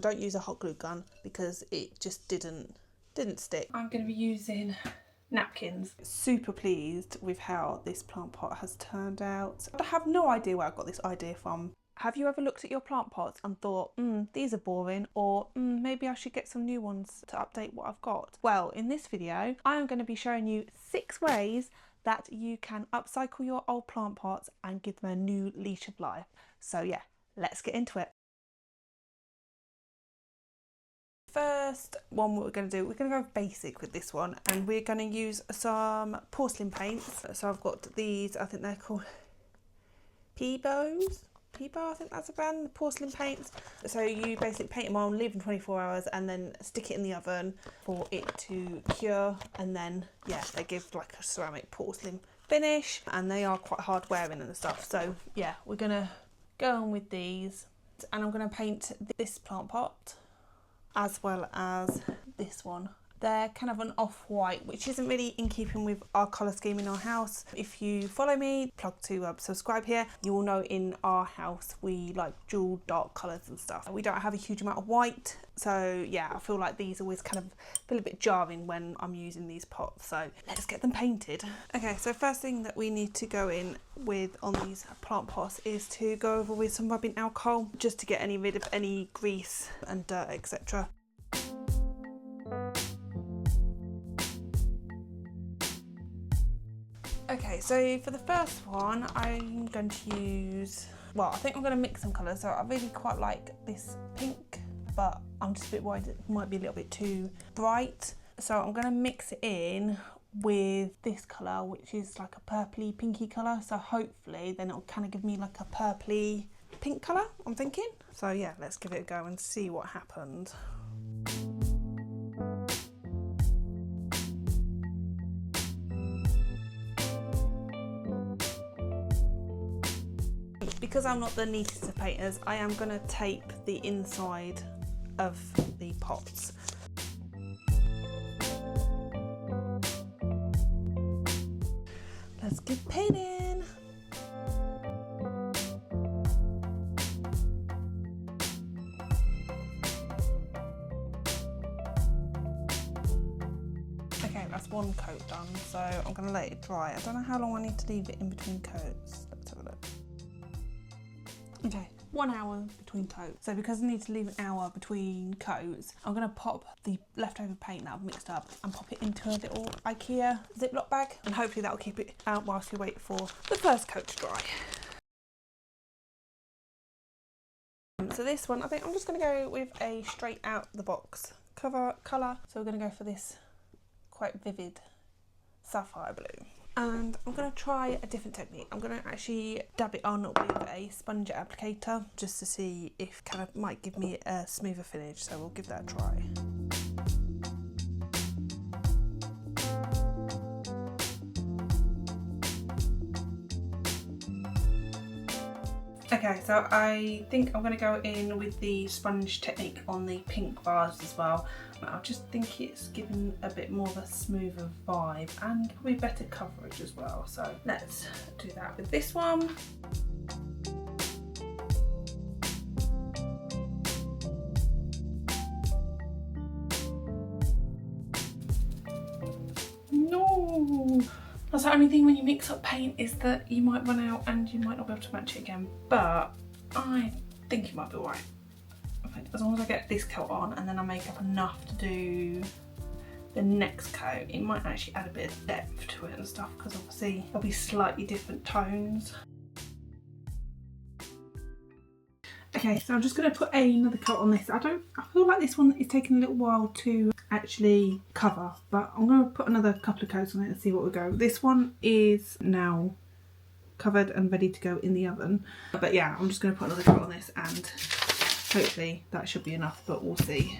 Don't use a hot glue gun because it just didn't stick. I'm going to be using napkins. Super pleased with how this plant pot has turned out. I have no idea where I got this idea from. Have you ever looked at your plant pots and thought, these are boring, or maybe I should get some new ones to update what I've got? Well, in this video, I am going to be showing you 6 ways that you can upcycle your old plant pots and give them a new leash of life. So yeah, let's get into it. First one, what we're going to do, we're going to go basic with this one, and we're going to use some porcelain paints. So I've got these, I think they're called Peebo, I think that's a brand, the porcelain paints. So you basically paint them on, leave them 24 hours and then stick it in the oven for it to cure, and then yeah, they give like a ceramic porcelain finish, and they are quite hard wearing and stuff. So yeah, we're going to go on with these, and I'm going to paint this plant pot as well as this one. They're kind of an off-white, which isn't really in keeping with our colour scheme in our house. If you follow me, plug to subscribe here, you will know in our house we like dual dark colours and stuff. We don't have a huge amount of white, so yeah, I feel like these always kind of feel a bit jarring when I'm using these pots. So let's get them painted. Okay, so first thing that we need to go in with on these plant pots is to go over with some rubbing alcohol, just to get rid of any grease and dirt, etc. Okay, so for the first one, I'm going to use, well, I think I'm going to mix some colours. So I really quite like this pink, but I'm just a bit worried it might be a little bit too bright. So I'm going to mix it in with this colour, which is like a purpley pinky colour. So hopefully then it'll kind of give me like a purpley pink colour, I'm thinking. So yeah, let's give it a go and see what happened. Because I'm not the neatest of painters, I am going to tape the inside of the pots. Let's get painting. Okay, that's one coat done, so I'm going to let it dry. I don't know how long I need to leave it in between coats. Let's have a look. Okay, 1 hour between coats. So because I need to leave an hour between coats, I'm going to pop the leftover paint that I've mixed up and pop it into a little IKEA Ziploc bag, and hopefully that will keep it out whilst we wait for the first coat to dry. So this one, I think I'm just going to go with a straight out the box cover colour. So we're going to go for this quite vivid sapphire blue. And I'm going to try a different technique. I'm going to actually dab it on with a sponge applicator just to see if kind of might give me a smoother finish. So we'll give that a try. Okay, so I think I'm going to go in with the sponge technique on the pink bars as well. I just think it's given a bit more of a smoother vibe and probably better coverage as well. So let's do that with this one. No! That's the only thing when you mix up paint, is that you might run out and you might not be able to match it again, but I think it might be alright. As long as I get this coat on and then I make up enough to do the next coat, it might actually add a bit of depth to it and stuff, because obviously there'll be slightly different tones. Okay, so I'm just going to put another coat on this. I feel like this one is taking a little while to actually cover, but I'm going to put another couple of coats on it and see what we go. This one is now covered and ready to go in the oven, but yeah, I'm just going to put another coat on this and hopefully that should be enough, but we'll see.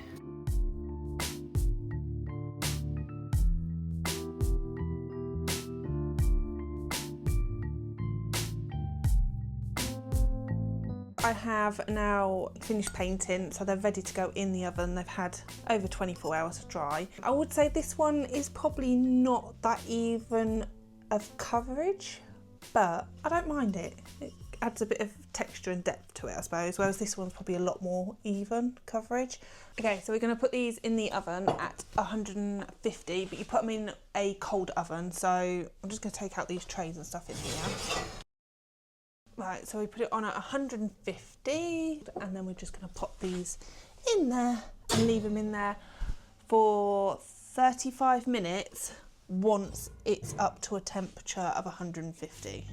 I have now finished painting, so they're ready to go in the oven. They've had over 24 hours to dry. I would say this one is probably not that even of coverage, but I don't mind it. It adds a bit of texture and depth to it, I suppose, whereas this one's probably a lot more even coverage. Okay, so we're going to put these in the oven at 150, but you put them in a cold oven, so I'm just going to take out these trays and stuff in here. Right, so we put it on at 150, and then we're just going to pop these in there and leave them in there for 35 minutes once it's up to a temperature of 150.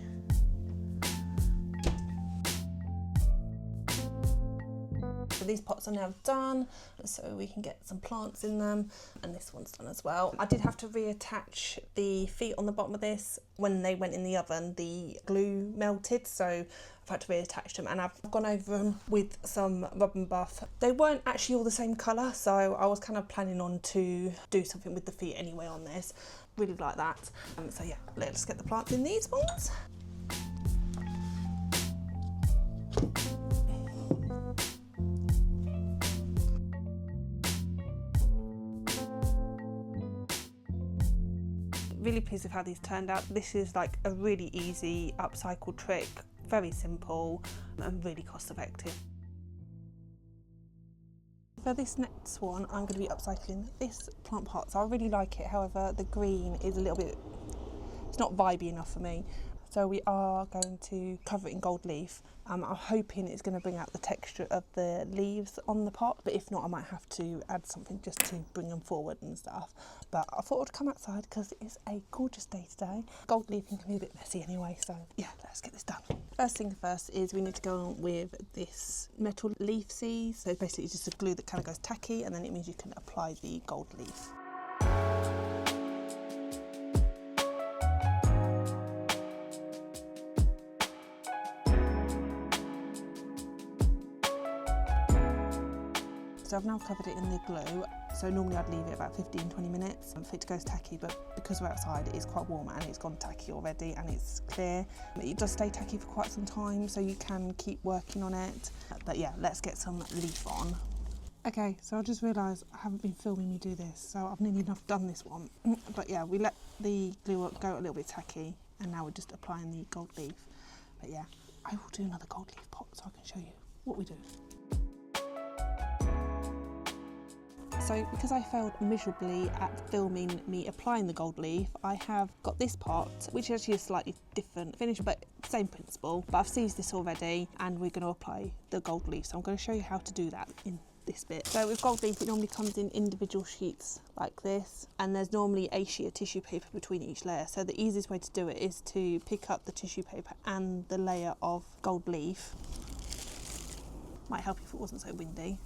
So these pots are now done, so we can get some plants in them, and this one's done as well. I did have to reattach the feet on the bottom of this. When they went in the oven, the glue melted, so I've had to reattach them, and I've gone over them with some rub and buff. They weren't actually all the same colour, so I was kind of planning on to do something with the feet anyway on this. Really like that. So yeah, let's get the plants in these ones. Really pleased with how these turned out. This is like a really easy upcycle trick, very simple and really cost effective. For this next one, I'm going to be upcycling this plant pot. So I really like it, however the green is a little bit, it's not vibey enough for me. So we are going to cover it in gold leaf. I'm hoping it's going to bring out the texture of the leaves on the pot, but if not, I might have to add something just to bring them forward and stuff. But I thought I'd come outside because it is a gorgeous day today. Gold leafing can be a bit messy anyway, so yeah, let's get this done. First thing first is we need to go on with this metal leaf seize. So basically it's just a glue that kind of goes tacky, and then it means you can apply the gold leaf. So I've now covered it in the glue. So normally I'd leave it about 15-20 minutes for it to go tacky, but because we're outside it is quite warm and it's gone tacky already and it's clear. It does stay tacky for quite some time, so you can keep working on it. But yeah, let's get some leaf on. Okay, so I just realised I haven't been filming me do this, so I've nearly enough done this one. But yeah, we let the glue go a little bit tacky, and now we're just applying the gold leaf. But yeah, I will do another gold leaf pot so I can show you what we do. So because I failed miserably at filming me applying the gold leaf, I have got this pot, which is actually a slightly different finish, but same principle. But I've seized this already and we're going to apply the gold leaf. So I'm going to show you how to do that in this bit. So with gold leaf, it normally comes in individual sheets like this, and there's normally a sheet of tissue paper between each layer. So the easiest way to do it is to pick up the tissue paper and the layer of gold leaf. Might help if it wasn't so windy.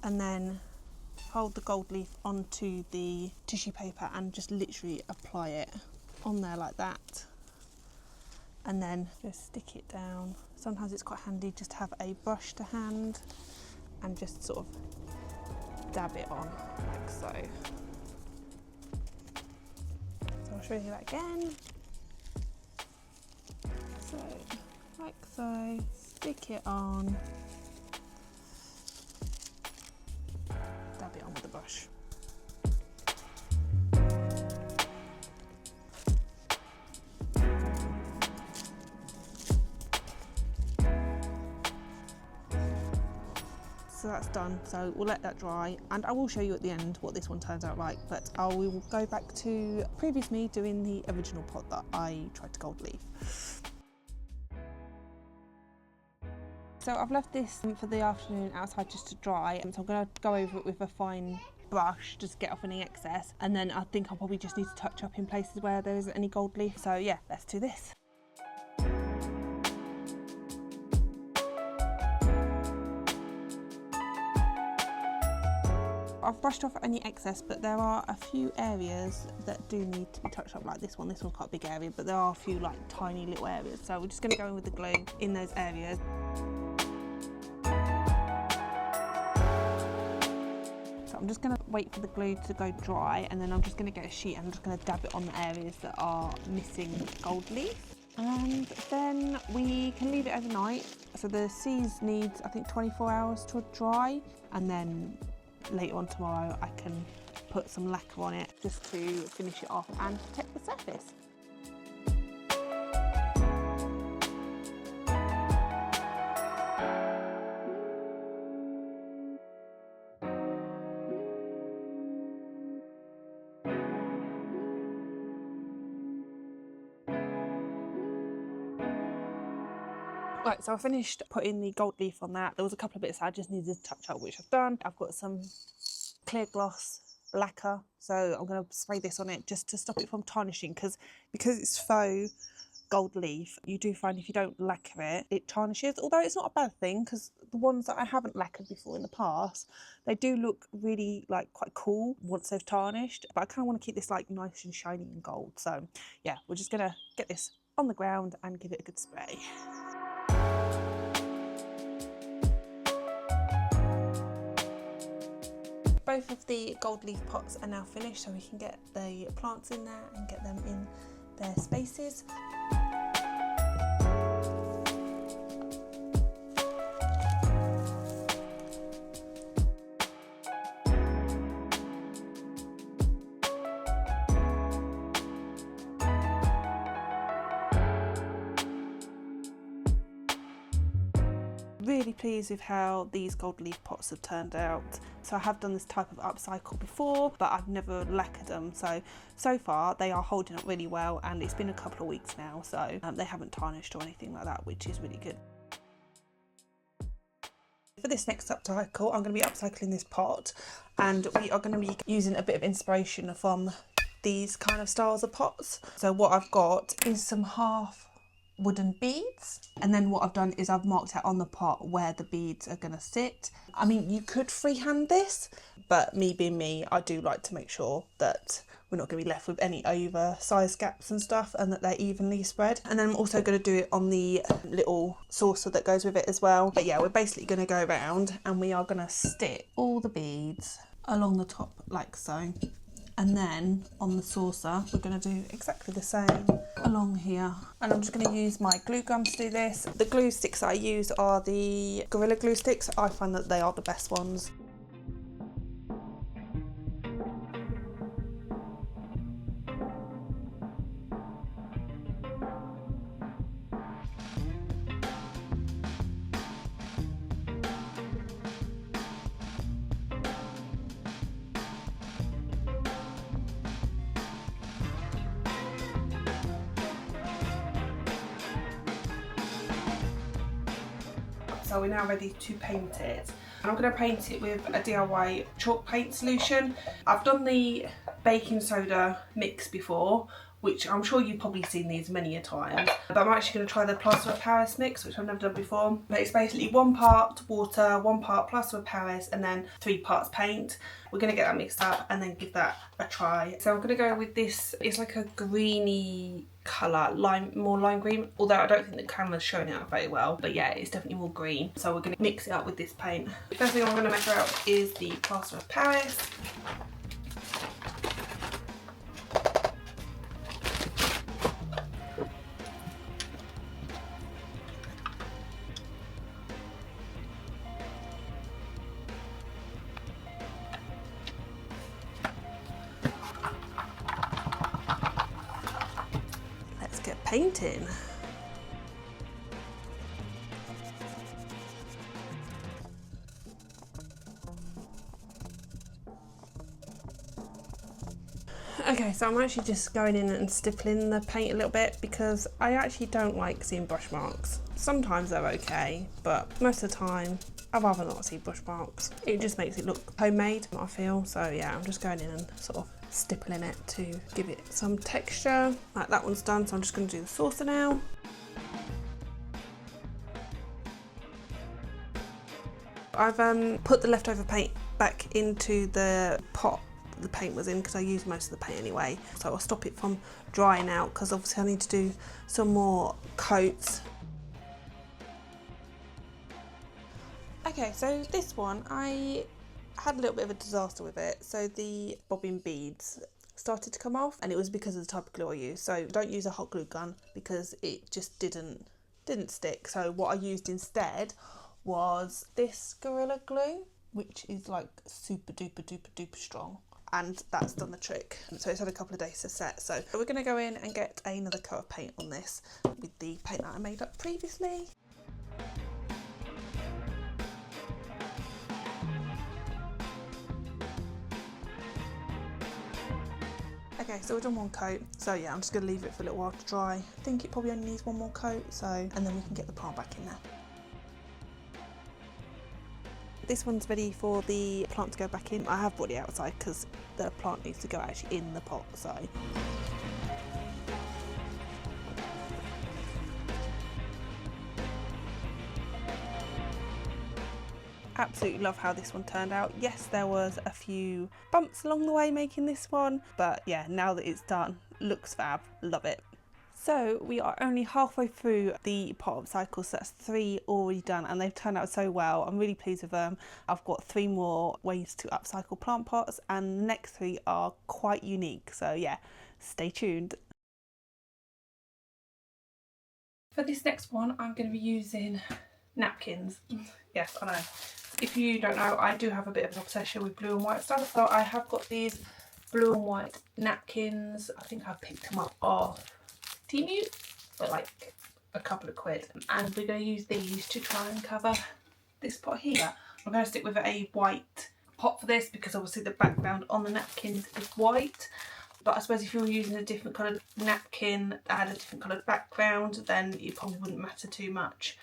And then hold the gold leaf onto the tissue paper and just literally apply it on there like that, and then just stick it down. Sometimes it's quite handy just to have a brush to hand and just sort of dab it on like so. So I'll show you that again. So like so, stick it on, dab it on with the brush. So that's done, so we'll let that dry, and I will show you at the end what this one turns out like, but we will go back to previous me doing the original pot that I tried to gold leaf. So I've left this for the afternoon outside just to dry, so I'm going to go over it with a fine brush just to get off any excess, and then I think I'll probably just need to touch up in places where there isn't any gold leaf. So yeah, let's do this. I've brushed off any excess, but there are a few areas that do need to be touched up, like this one. This one's quite a big area, but there are a few like tiny little areas. So we're just going to go in with the glue in those areas. So I'm just going to wait for the glue to go dry, and then I'm just going to get a sheet and I'm just going to dab it on the areas that are missing gold leaf. And then we can leave it overnight. So the seize needs, I think, 24 hours to dry, and then later on tomorrow I can put some lacquer on it just to finish it off and protect the surface. Right, so I finished putting the gold leaf on that. There was a couple of bits I just needed to touch up, which I've done. I've got some clear gloss lacquer, so I'm going to spray this on it just to stop it from tarnishing, because it's faux gold leaf, you do find if you don't lacquer it, it tarnishes, although it's not a bad thing, because the ones that I haven't lacquered before in the past, they do look really like quite cool once they've tarnished, but I kind of want to keep this like nice and shiny and gold. So yeah, we're just gonna get this on the ground and give it a good spray. Both of the gold leaf pots are now finished, so we can get the plants in there and get them in their spaces. Really pleased with how these gold leaf pots have turned out. So I have done this type of upcycle before, but I've never lacquered them. So far they are holding up really well, and it's been a couple of weeks now, so they haven't tarnished or anything like that, which is really good. For this next upcycle, I'm going to be upcycling this pot, and we are going to be using a bit of inspiration from these kind of styles of pots. So what I've got is some half wooden beads, and then what I've done is I've marked out on the pot where the beads are going to sit. I mean, you could freehand this, but me being me, I do like to make sure that we're not going to be left with any oversized gaps and stuff, and that they're evenly spread. And then I'm also going to do it on the little saucer that goes with it as well. But yeah, we're basically going to go around and we are going to stick all the beads along the top like so. And then on the saucer, we're going to do exactly the same along here. And I'm just going to use my glue gun to do this. The glue sticks that I use are the Gorilla Glue sticks. I find that they are the best ones. So we're now ready to paint it. And I'm going to paint it with a DIY chalk paint solution. I've done the baking soda mix before, which I'm sure you've probably seen these many a time. But I'm actually going to try the plaster of Paris mix, which I've never done before. But it's basically 1 part water, 1 part plaster of Paris, and then 3 parts paint. We're going to get that mixed up and then give that a try. So I'm going to go with this, it's like a greeny colour, more lime green, although I don't think the camera's showing it out very well, but yeah, it's definitely more green. So we're going to mix it up with this paint. The first thing I'm going to measure out is the plaster of Paris. Painting. Okay, so I'm actually just going in and stippling the paint a little bit, because I actually don't like seeing brush marks. Sometimes they're okay, but most of the time I'd rather not see brush marks. It just makes it look homemade, I feel. So yeah, I'm just going in and sort of stippling it to give it some texture. Right, that one's done, so I'm just going to do the saucer now. I've put the leftover paint back into the pot the paint was in, because I used most of the paint anyway. So I'll stop it from drying out, because obviously I need to do some more coats. Okay, so this one, I had a little bit of a disaster with it. So the bobbin beads started to come off, and it was because of the type of glue I used. So don't use a hot glue gun, because it just didn't stick. So what I used instead was this Gorilla Glue, which is like super duper strong, and that's done the trick. So it's had a couple of days to set. So we're going to go in and get another coat of paint on this with the paint that I made up previously. Okay, so we've done one coat. So yeah, I'm just gonna leave it for a little while to dry. I think it probably only needs one more coat, so, and then we can get the plant back in there. This one's ready for the plant to go back in. I have brought it outside because the plant needs to go actually in the pot, so. Absolutely love how this one turned out. Yes, there was a few bumps along the way making this one, but yeah, now that it's done, looks fab, love it. So we are only halfway through the pot upcycle, so that's 3 already done and they've turned out so well. I'm really pleased with them. I've got 3 more ways to upcycle plant pots and the next 3 are quite unique, so yeah, stay tuned. For this next one, I'm going to be using napkins. Yes, I know. If you don't know, I do have a bit of an obsession with blue and white stuff, so I have got these blue and white napkins. I think I picked them up off Temu for like a couple of quid, and we're going to use these to try and cover this pot here. I'm going to stick with a white pot for this because obviously the background on the napkins is white. But I suppose if you were using a different coloured napkin that had a different coloured background, then it probably wouldn't matter too much.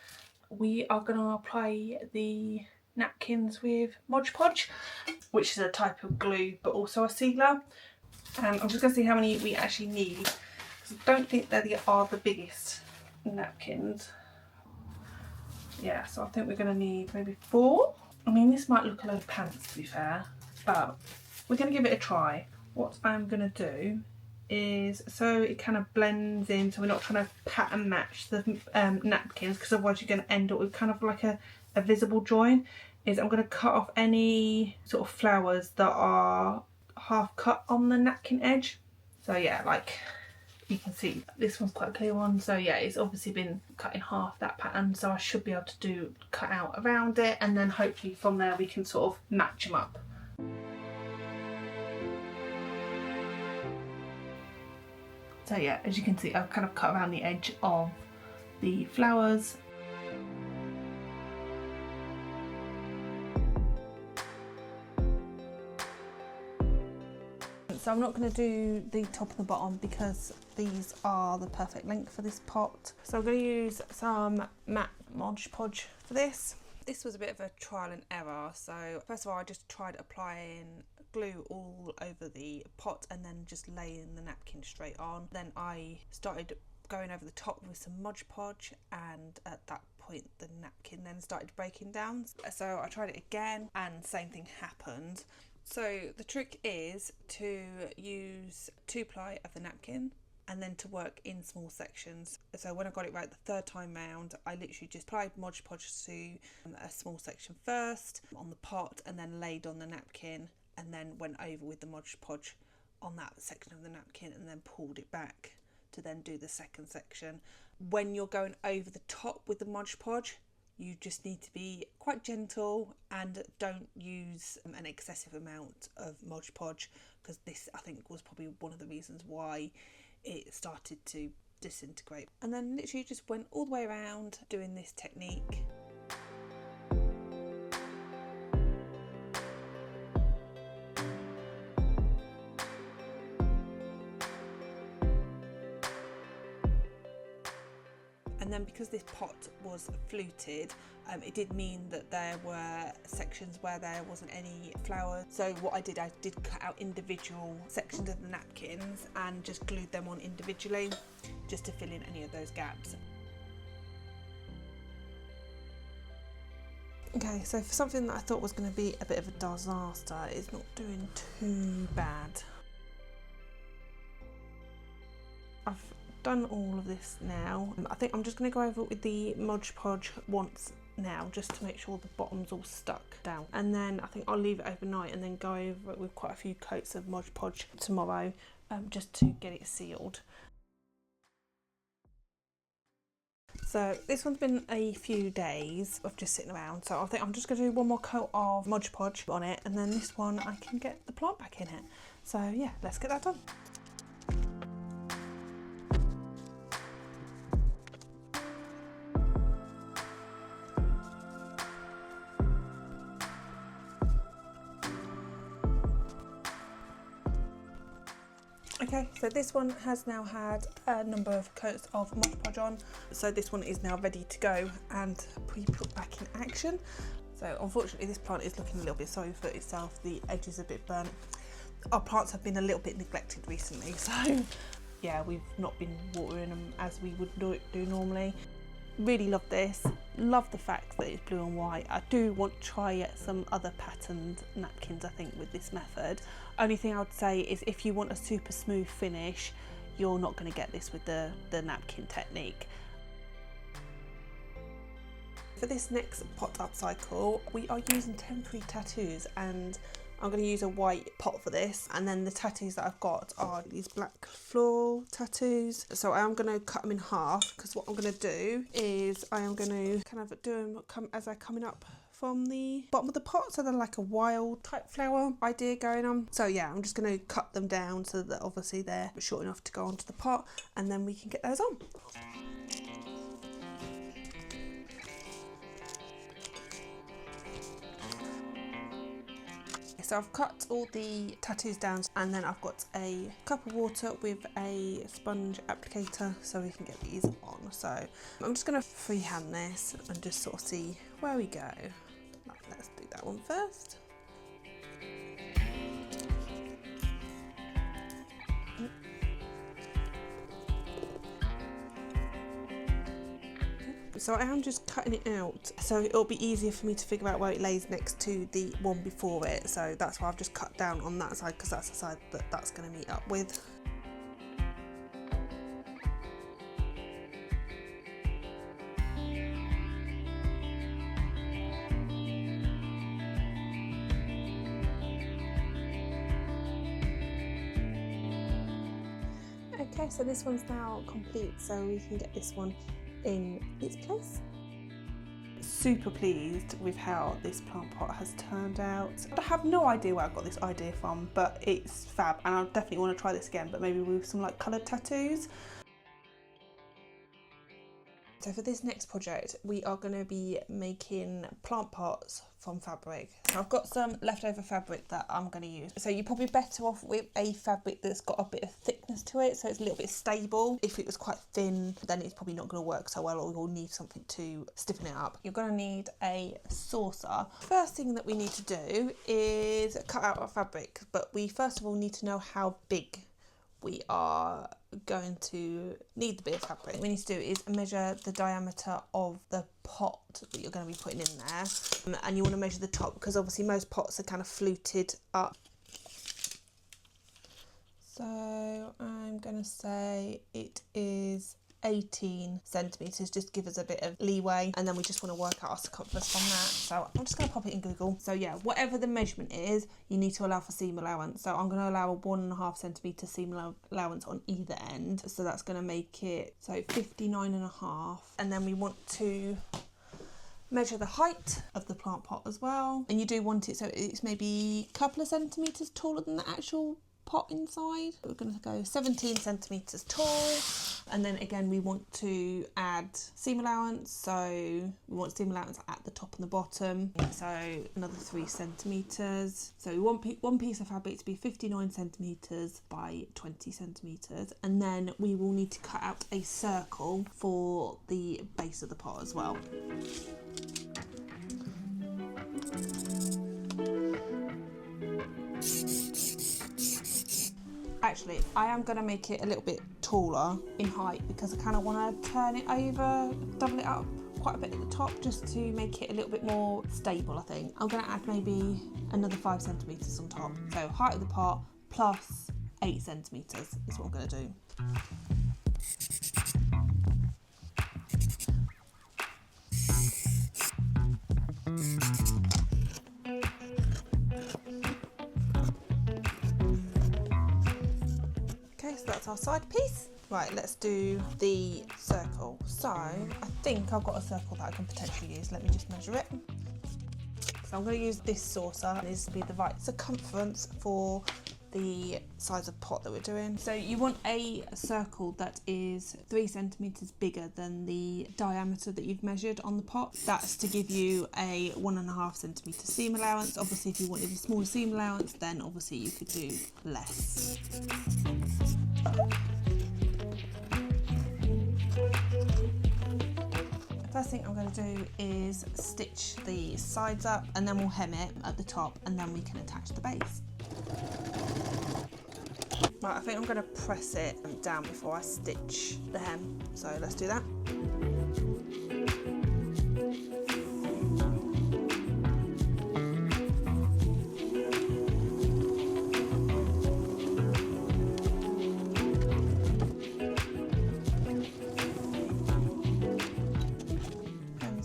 We are going to apply the napkins with Mod Podge, which is a type of glue but also a sealer. I'm just going to see how many we actually need, because I don't think they are the biggest napkins. Yeah, so I think we're going to need maybe 4. I mean, this might look a load of pants to be fair, but we're going to give it a try. What I'm going to do is, so it kind of blends in, so we're not trying to pattern match the napkins, because otherwise you're going to end up with kind of like a visible join, is I'm going to cut off any sort of flowers that are half cut on the napkin edge. So yeah, like you can see this one's quite a clear one, so yeah, it's obviously been cut in half, that pattern, so I should be able to cut out around it, and then hopefully from there we can sort of match them up. So yeah, as you can see, I've kind of cut around the edge of the flowers. So I'm not going to do the top and the bottom because these are the perfect length for this pot. So I'm going to use some matte Mod Podge for this. This was a bit of a trial and error. So first of all, I just tried applying glue all over the pot and then just laying the napkin straight on. Then I started going over the top with some Mod Podge, and at that point the napkin then started breaking down. So I tried it again and same thing happened. So the trick is to use 2-ply of the napkin and then to work in small sections. So when I got it right the 3rd time round, I literally just applied Mod Podge to a small section first on the pot and then laid on the napkin, and then went over with the Mod Podge on that section of the napkin and then pulled it back to then do the second section. When you're going over the top with the Mod Podge, you just need to be quite gentle and don't use an excessive amount of Mod Podge, because this I think was probably one of the reasons why it started to disintegrate. And then literally just went all the way around doing this technique. And then because this pot was fluted, it did mean that there were sections where there wasn't any flowers. So what I did cut out individual sections of the napkins and just glued them on individually, just to fill in any of those gaps. Okay, so for something that I thought was going to be a bit of a disaster, it's not doing too bad. I've done all of this now. I think I'm just going to go over it with the Mod Podge once now, just to make sure the bottom's all stuck down, and then I think I'll leave it overnight and then go over it with quite a few coats of Mod Podge tomorrow, just to get it sealed. So this one's been a few days of just sitting around, so I think I'm just going to do one more coat of Mod Podge on it, and then this one I can get the plant back in it. So yeah, let's get that done. Okay, so this one has now had a number of coats of Mod Podge on, so this one is now ready to go and be put back in action. So unfortunately this plant is looking a little bit sorry for itself, the edge is a bit burnt. Our plants have been a little bit neglected recently, so yeah, we've not been watering them as we would do normally. Really love this, love the fact that it's blue and white. I do want to try some other patterned napkins I think with this method. Only thing I would say is if you want a super smooth finish, you're not going to get this with the napkin technique. For this next pot upcycle, we are using temporary tattoos, and I'm going to use a white pot for this, and then the tattoos that I've got are these black floral tattoos. So I am going to cut them in half, because what I'm going to do is I am going to kind of do them as they're coming up from the bottom of the pot, so they're like a wild type flower idea going on. So yeah, I'm just going to cut them down so that obviously they're short enough to go onto the pot, and then we can get those on. So I've cut all the tattoos down, and then I've got a cup of water with a sponge applicator so we can get these on. So I'm just going to freehand this and just sort of see where we go. Let's do that one first. So I am just cutting it out so it'll be easier for me to figure out where it lays next to the one before it. So that's why I've just cut down on that side, because that's the side that that's going to meet up with. Okay, so this one's now complete, so we can get this one in its place. Super pleased with how this plant pot has turned out. I have no idea where I got this idea from, but it's fab, and I definitely want to try this again, but maybe with some like coloured tattoos. So for this next project, we are going to be making plant pots from fabric. So I've got some leftover fabric that I'm going to use. So you're probably better off with a fabric that's got a bit of thickness to it, so it's a little bit stable. If it was quite thin, then it's probably not going to work so well, or you'll need something to stiffen it up. You're going to need a saucer. First thing that we need to do is cut out our fabric, but we first of all need to know how big we are going to need the bit of fabric. What we need to do is measure the diameter of the pot that you're going to be putting in there, and you want to measure the top, because obviously most pots are kind of fluted up. So I'm going to say it is 18 centimetres, just give us a bit of leeway, and then we just want to work out our circumference from that. So I'm just going to pop it in Google. So yeah, whatever the measurement is, you need to allow for seam allowance. So I'm going to allow a 1.5 centimetre seam allowance on either end, so that's going to make it 59.5, and then we want to measure the height of the plant pot as well, and you do want it so it's maybe a couple of centimetres taller than the actual pot inside. We're going to go 17 centimetres tall, and then again we want to add seam allowance, so we want seam allowance at the top and the bottom, so another 3 centimetres. So we want one piece of fabric to be 59 centimetres by 20 centimetres, and then we will need to cut out a circle for the base of the pot as well. Actually, I am going to make it a little bit taller in height, because I kind of want to turn it over, double it up quite a bit at the top, just to make it a little bit more stable, I think. I'm going to add maybe another 5 centimetres on top. So height of the pot plus 8 centimetres is what I'm going to do. Okay, so that's our side piece. Right, let's do the circle. So I think I've got a circle that I can potentially use. Let me just measure it. So I'm going to use this saucer. It needs to be the right circumference for the size of pot that we're doing. So you want a circle that is 3 centimetres bigger than the diameter that you've measured on the pot. That's to give you a 1.5 centimetre seam allowance. Obviously if you wanted a smaller seam allowance, then obviously you could do less. first thing I'm going to do is stitch the sides up, and then we'll hem it at the top, and then we can attach the base. Right, I think I'm going to press it down before I stitch the hem, so let's do that.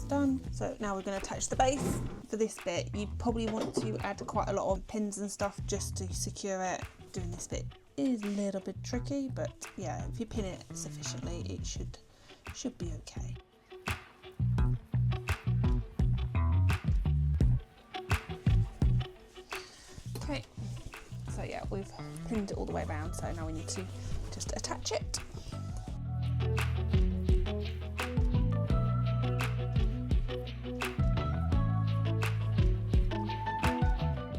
Done. So now we're going to attach the base. For this bit, you probably want to add quite a lot of pins and stuff just to secure it. Doing this bit is a little bit tricky, but yeah, if you pin it sufficiently, it should be okay. Okay, so yeah, we've pinned it all the way around, so now we need to just attach it.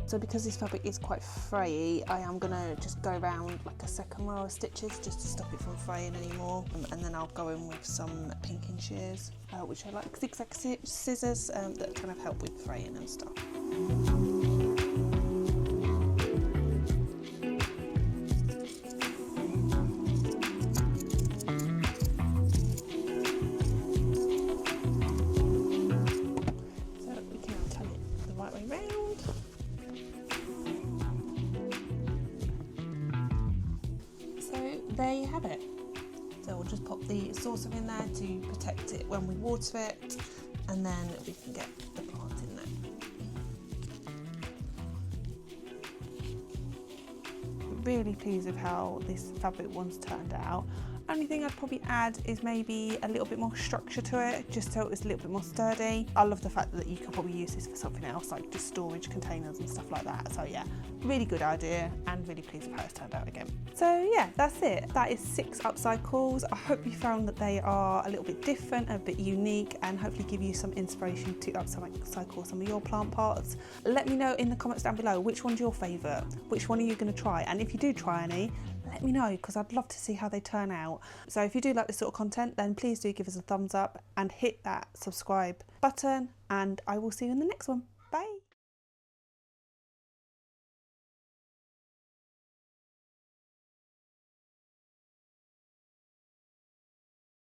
So because this fabric is quite frayy, I am going to just go around like a second row of stitches just to stop it from fraying anymore. And then I'll go in with some pinking shears, which are like zigzag scissors that kind of help with fraying and stuff. So we can now turn it the right way round. There you have it. So we'll just pop the saucer in there to protect it when we water it, and then we can get the plant in there. Really pleased with how this fabric one's turned out. Only thing I'd probably add is maybe a little bit more structure to it, just so it's a little bit more sturdy. I love the fact that you could probably use this for something else, like just storage containers and stuff like that. So yeah, really good idea, and really pleased with how it's turned out again. So yeah, that's it. That is 6 upcycles. I hope you found that they are a little bit different, a bit unique, and hopefully give you some inspiration to upcycle some of your plant parts. Let me know in the comments down below which one's your favourite, which one are you going to try, and if you do try any, let me know, because I'd love to see how they turn out. So if you do like this sort of content, then please do give us a thumbs up and hit that subscribe button, and I will see you in the next one.